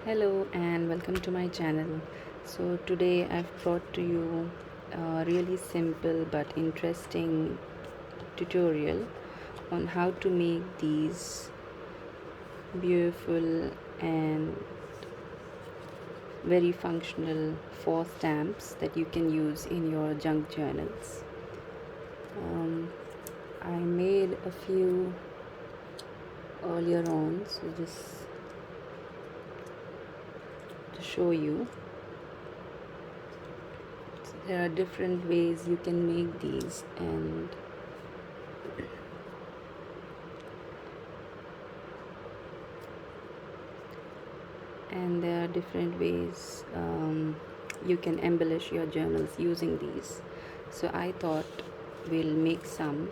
Hello and welcome to my channel. So today I've brought to you a really simple but interesting tutorial on how to make these beautiful and very functional faux stamps that you can use in your junk journals. Um, I made a few earlier on, so just to show you. There are different ways you can make these, and there are different ways you can embellish your journals using these. So I thought we'll make some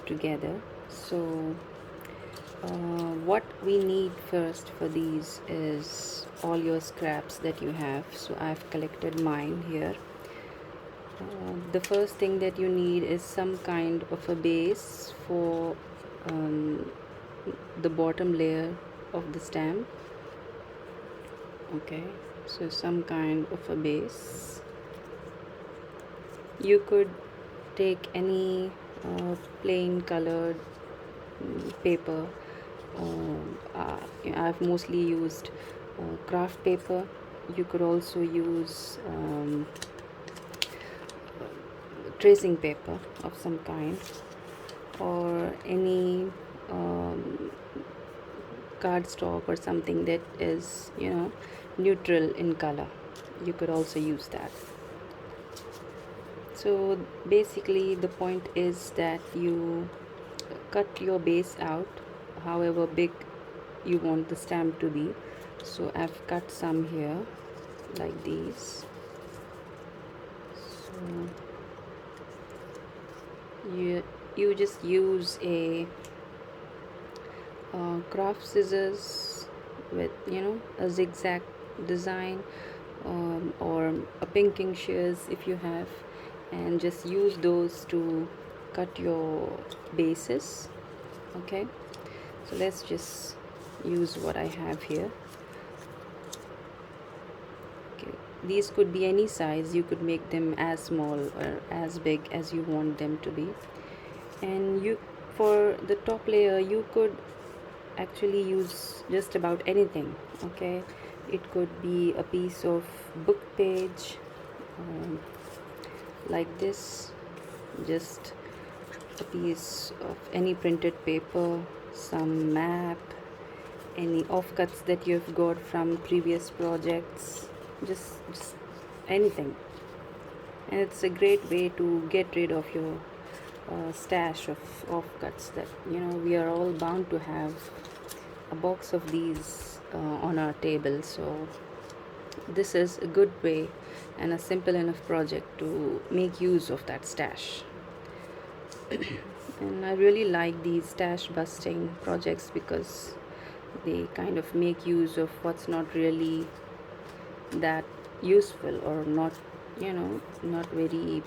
together. So what we need first for these is all your scraps that you have. So I've collected mine here. The first thing that you need is some kind of a base for um, the bottom layer of the stamp. Okay, so some kind of a base. You could take any plain colored paper. I've mostly used craft paper. You could also use tracing paper of some kind, or any cardstock or something that is neutral in color. You could also use that. So basically the point is that you cut your base out however big you want the stamp to be. So I've cut some here like these. So you just use a craft scissors with a zigzag design, or a pinking shears if you have, and just use those to cut your bases. Okay, so let's just use what I have here. Okay, these could be any size. You could make them as small or as big as you want them to be. And for the top layer you could actually use just about anything. Okay, it could be a piece of book page, like this, just a piece of any printed paper, some map, any offcuts that you've got from previous projects, just anything. And it's a great way to get rid of your stash of offcuts that we are all bound to have a box of these on our table. So this is a good way and a simple enough project to make use of that stash. And I really like these stash busting projects because they kind of make use of what's not really that useful, or not very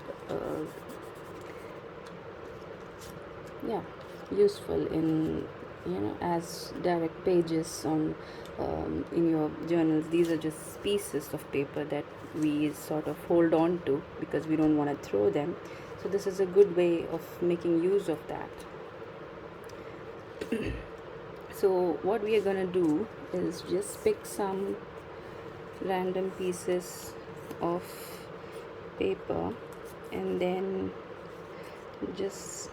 yeah, useful in as direct pages on in your journals. These are just pieces of paper that we sort of hold on to because we don't want to throw them. So this is a good way of making use of that. So what we are gonna do is just pick some random pieces of paper and then just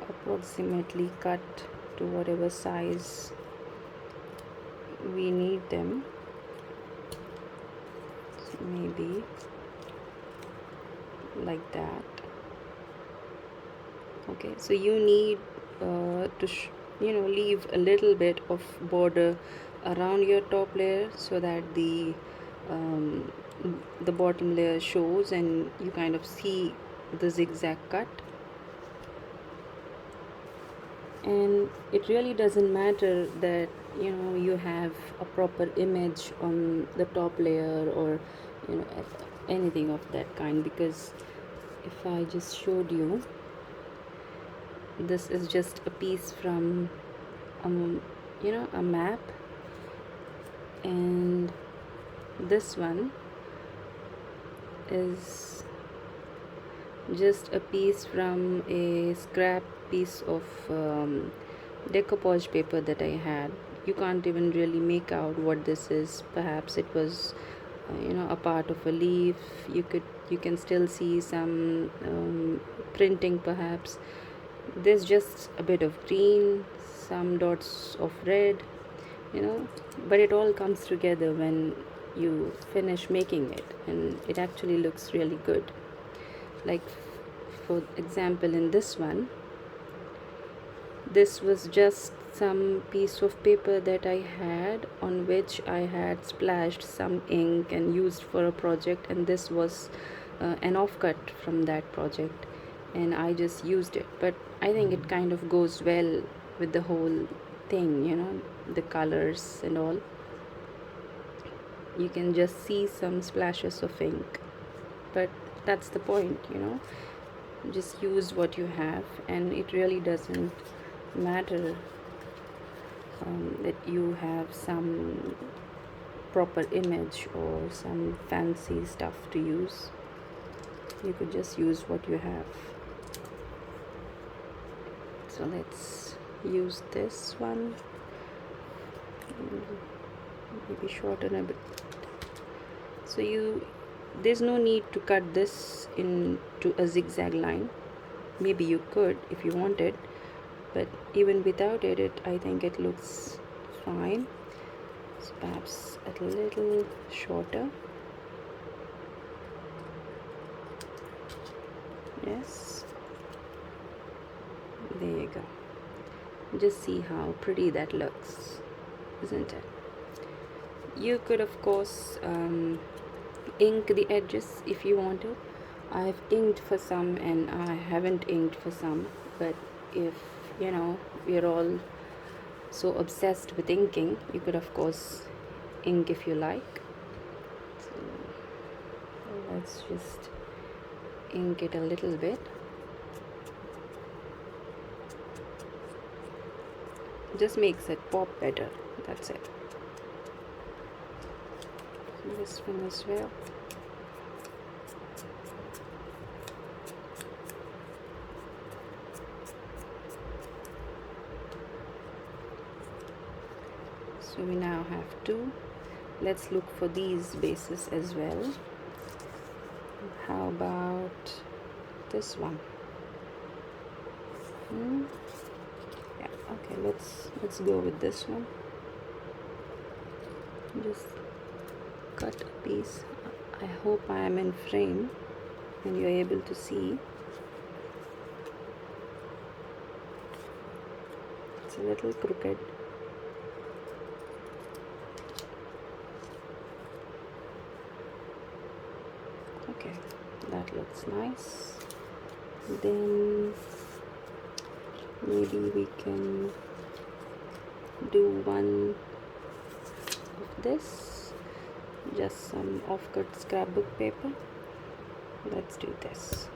approximately cut to whatever size we need them. So maybe like that. Okay, so you need to leave a little bit of border around your top layer so that the bottom layer shows and you kind of see the zigzag cut. And it really doesn't matter that you have a proper image on the top layer, or anything of that kind, because if I just showed you, this is just a piece from a map, And this one is just a piece from a scrap piece of decoupage paper that I had. You can't even really make out what this is. Perhaps it was a part of a leaf. You can still see some printing perhaps. There's just a bit of green, some dots of red, but it all comes together when you finish making it, and it actually looks really good. Like, for example, in this one, this was just some piece of paper that I had, on which I had splashed some ink and used for a project, and this was an offcut from that project, and I just used it. But I think it kind of goes well with the whole thing, the colors and all. You can just see some splashes of ink, but that's the point. Just use what you have, and it really doesn't matter that you have some proper image or some fancy stuff to use. You could just use what you have. So let's use this one, maybe shorten a bit. So there's no need to cut this into a zigzag line. Maybe you could if you wanted, but even without it, I think it looks fine. So perhaps a little shorter. Yes, there you go. Just see how pretty that looks, isn't it? You could of course ink the edges if you wanted. I've inked for some and I haven't inked for some, but if we're all so obsessed with inking, you could of course ink if you like. So let's just ink it a little bit. Just makes it pop better, that's it. So this one as well. So we now have two. Let's look for these bases as well. How about this one? Yeah, okay, let's go with this one. Just cut a piece. I hope I am in frame and you're able to see. It's a little crooked. Okay, that looks nice. Then maybe we can do one of this, just some off-cut scrapbook paper. Let's do this.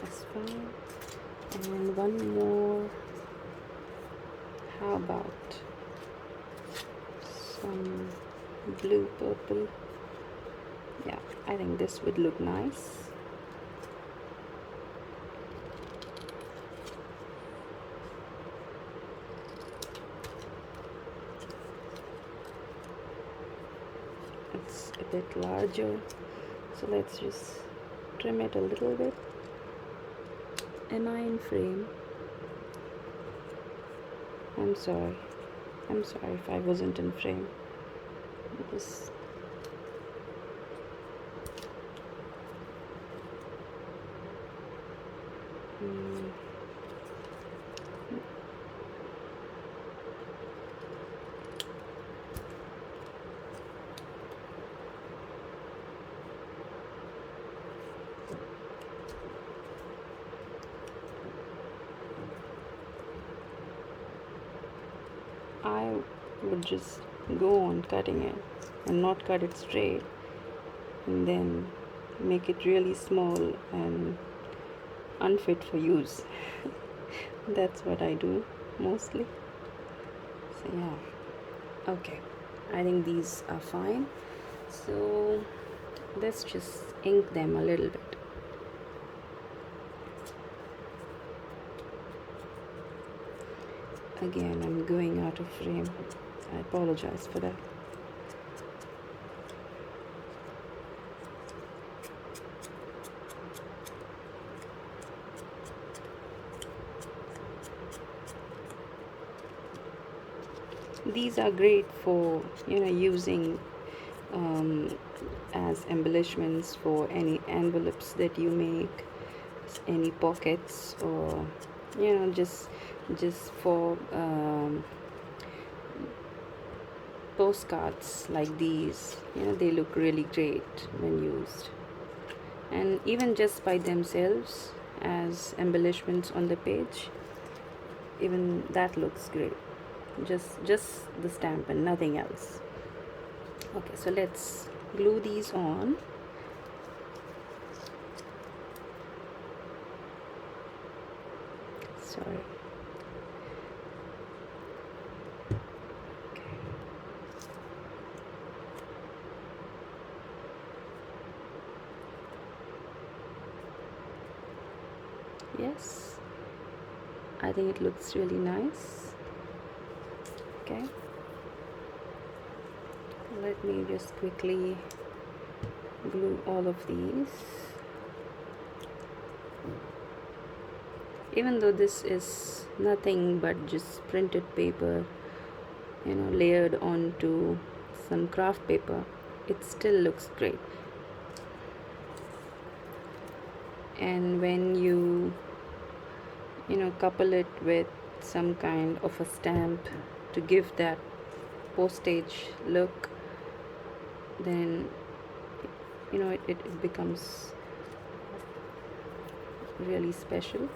That's fine. And one more. How about some blue purple? Yeah, I think this would look nice. It's a bit larger, so let's just trim it a little bit. Am I in frame? I'm sorry if I wasn't in frame. Just would just go on cutting it and not cut it straight, and then make it really small and unfit for use. That's what I do mostly. So yeah, okay, I think these are fine. So let's just ink them a little bit. Again, I'm going out of frame. I apologize for that. These are great for using as embellishments for any envelopes that you make, any pockets, or just for postcards like these. They look really great when used, and even just by themselves as embellishments on the page, even that looks great. Just the stamp and nothing else. Okay, so let's glue these on. Sorry. Okay. Yes, I think it looks really nice. Okay, let me just quickly glue all of these. Even though this is nothing but just printed paper, layered onto some craft paper, it still looks great. And when you couple it with some kind of a stamp to give that postage look, then it becomes really special.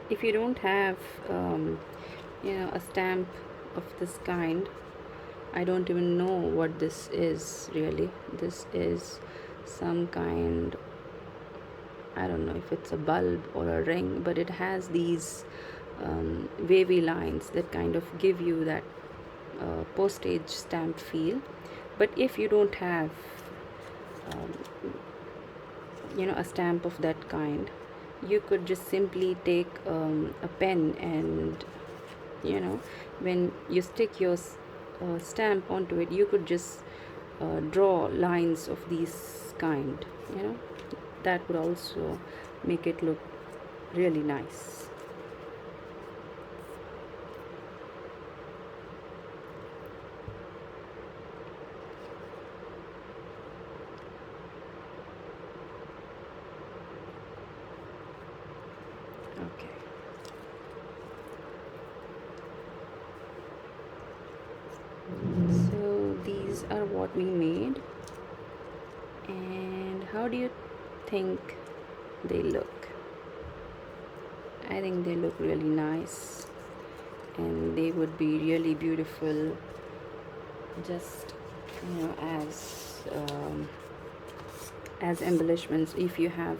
If you don't have a stamp of this kind, I don't even know what this is really. This is some kind, I don't know if it's a bulb or a ring, but it has these wavy lines that kind of give you that postage stamp feel. But if you don't have a stamp of that kind, you could just simply take a pen, and when you stick your stamp onto it, you could just draw lines of these kind. That would also make it look really nice. Okay. So these are what we made, and how do you think they look? I think they look really nice, and they would be really beautiful just as embellishments. If you have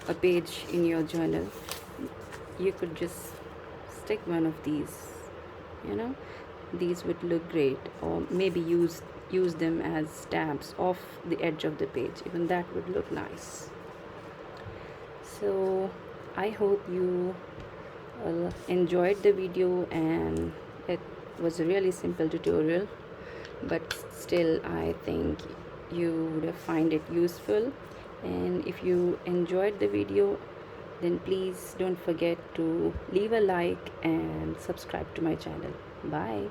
a page in your journal, you could just stick one of these. These would look great, or maybe use them as tabs off the edge of the page. Even that would look nice. So I hope you enjoyed the video, and it was a really simple tutorial, but still I think you would find it useful. And if you enjoyed the video, then please don't forget to leave a like and subscribe to my channel. Bye.